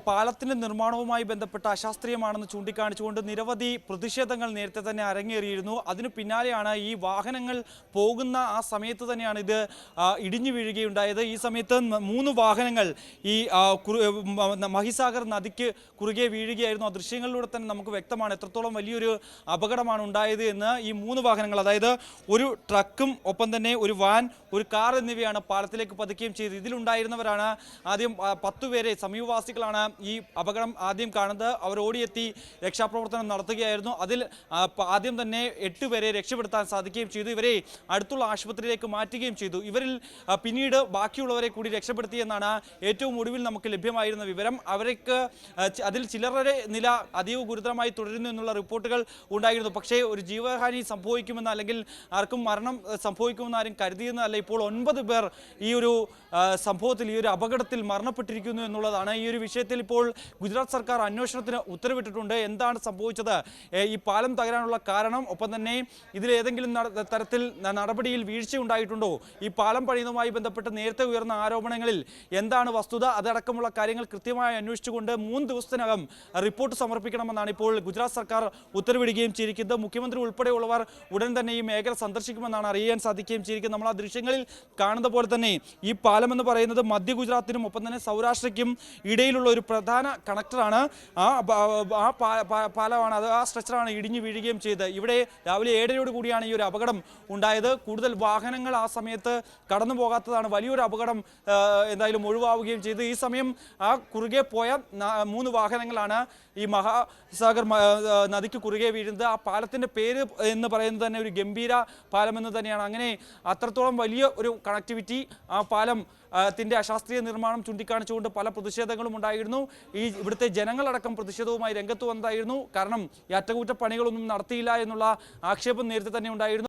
പാലത്തിന്റെ നിർമ്മാണവുമായി ബന്ധപ്പെട്ട അശാസ്ത്രീയമാണെന്ന് ചൂണ്ടിക്കാണിച്ചുകൊണ്ട് നിരവധി പ്രതിഷേധങ്ങൾ നേരത്തെ തന്നെ അരങ്ങേറിയിരുന്നു. അതിനു പിന്നാലെയാണ് ഈ വാഹനങ്ങൾ പോകുന്ന ആ സമയത്ത് തന്നെയാണ് ഇത് ഇടിഞ്ഞു വീഴുകയുണ്ടായത്. ഈ സമയത്ത് 3 വാഹനങ്ങൾ ഈ മഹിസാഗർ നദിക്ക് കുറുകെ വീഴുകയായിരുന്നു. ആ ദൃശ്യങ്ങളിലൂടെ തന്നെ നമുക്ക് വ്യക്തമാണ് എത്രത്തോളം വലിയൊരു അപകടമാണ് ഉണ്ടായത് എന്ന്. ഈ 3 വാഹനങ്ങൾ, അതായത് ഒരു ട്രക്കും ഒപ്പം തന്നെ ഒരു വാൻ, ഒരു കാർ എന്നിവയാണ് പാലത്തിലേക്ക് പതിക്കുകയും ചെയ്തത്. ഇതിലുണ്ടായിരുന്നവരാണ് ആദ്യം 10 പേരെ, സമീപവാസികളാണ് ഈ അപകടം ആദ്യം കാണുന്നത്. അവർ ഓടിയെത്തി രക്ഷാപ്രവർത്തനം നടത്തുകയായിരുന്നു. അതിൽ ആദ്യം തന്നെ 8 പേരെ രക്ഷപ്പെടുത്താൻ സാധിക്കുകയും ചെയ്തു. ഇവരെ അടുത്തുള്ള ആശുപത്രിയിലേക്ക് മാറ്റുകയും ചെയ്തു. ഇവരിൽ പിന്നീട് ബാക്കിയുള്ളവരെ കൂടി രക്ഷപ്പെടുത്തിയെന്നാണ് ഏറ്റവും ഒടുവിൽ നമുക്ക് ലഭ്യമായിരുന്ന വിവരം. അവർക്ക് അതിൽ ചിലരുടെ നില അതീവ ഗുരുതരമായി തുടരുന്നു എന്നുള്ള റിപ്പോർട്ടുകൾ ഉണ്ടായിരുന്നു. പക്ഷേ ഒരു ജീവഹാനി സംഭവിക്കുമെന്ന്, അല്ലെങ്കിൽ ആർക്കും മരണം സംഭവിക്കുമെന്ന് ആരും കരുതിയെന്നല്ല. ഇപ്പോൾ 9 പേർ ഈ ഒരു സംഭവത്തിൽ, ഈ ഒരു അപകടത്തിൽ മരണപ്പെട്ടിരിക്കുന്നു എന്നുള്ളതാണ്. ഈ ഒരു വിഷയത്തിൽ ഇപ്പോൾ ഗുജറാത്ത് സർക്കാർ അന്വേഷണത്തിന് ഉത്തരവിട്ടിട്ടുണ്ട്. എന്താണ് സംഭവിച്ചത്, ഈ പാലം തകരാനുള്ള കാരണം, ഒപ്പം തന്നെ ഇതിലേതെങ്കിലും തരത്തിൽ നടപടിയിൽ വീഴ്ച ഉണ്ടായിട്ടുണ്ടോ, ഈ പാലം പണിയുന്നതുമായി ബന്ധപ്പെട്ട് നേരത്തെ ഉയർന്ന ആരോപണങ്ങളിൽ എന്താണ് വസ്തുത, അതടക്കമുള്ള കാര്യങ്ങൾ കൃത്യമായി അന്വേഷിച്ചുകൊണ്ട് 3 ദിവസത്തിനകം റിപ്പോർട്ട് സമർപ്പിക്കണമെന്നാണ് ഇപ്പോൾ ഗുജറാത്ത് സർക്കാർ ഉത്തരവിടുകയും ചെയ്തിരിക്കുന്നത്. മുഖ്യമന്ത്രി ഉൾപ്പെടെയുള്ളവർ ഉടൻ തന്നെ ഈ മേഖല സന്ദർശിക്കുമെന്നാണ് അറിയാൻ സാധിക്കുകയും ചെയ്തിരിക്കുന്നത്. നമ്മൾ ആ ദൃശ്യങ്ങളിൽ കാണുന്ന പോലെ തന്നെ ഈ പാലം എന്ന് പറയുന്നത് മധ്യ ഗുജറാത്തിനും ഒപ്പം തന്നെ സൗരാഷ്ട്രയ്ക്കും ഇടയിലുള്ള ഒരു പ്രധാന കണക്ടറാണ്. ആ പാലമാണ്, അത് ആ സ്ട്രെച്ചറാണ് ഇടിഞ്ഞു വീഴുകയും ചെയ്തത്. ഇവിടെ രാവിലെ 7:30 കൂടിയാണ് ഈ ഒരു അപകടം ഉണ്ടായത്. കൂടുതൽ വാഹനങ്ങൾ ആ സമയത്ത് കടന്നു പോകാത്തതാണ് വലിയൊരു അപകടം എന്തായാലും ഒഴിവാവുകയും ചെയ്തു. ഈ സമയം ആ കുറുകെ പോയ 3 വാഹനങ്ങളാണ് ഈ മഹാസാഗർ നദിക്ക് കുറുകെ വീഴുന്നത്. ആ പാലത്തിൻ്റെ പേര് എന്ന് പറയുന്നത് തന്നെ ഒരു ഗംഭീര പാലം എന്ന് തന്നെയാണ്. അങ്ങനെ അത്രത്തോളം വലിയ ഒരു കണക്ടിവിറ്റി, ആ പാലം ത്തിൻ്റെ അശാസ്ത്രീയ നിർമ്മാണം ചൂണ്ടിക്കാണിച്ചുകൊണ്ട് പല പ്രതിഷേധങ്ങളും ഉണ്ടായിരുന്നു. ഇവിടുത്തെ ജനങ്ങളടക്കം പ്രതിഷേധവുമായി രംഗത്ത് വന്നതായിരുന്നു. കാരണം ഈ അറ്റകുറ്റപ്പണികളൊന്നും നടത്തിയില്ല എന്നുള്ള ആക്ഷേപം നേരത്തെ തന്നെ ഉണ്ടായിരുന്നു.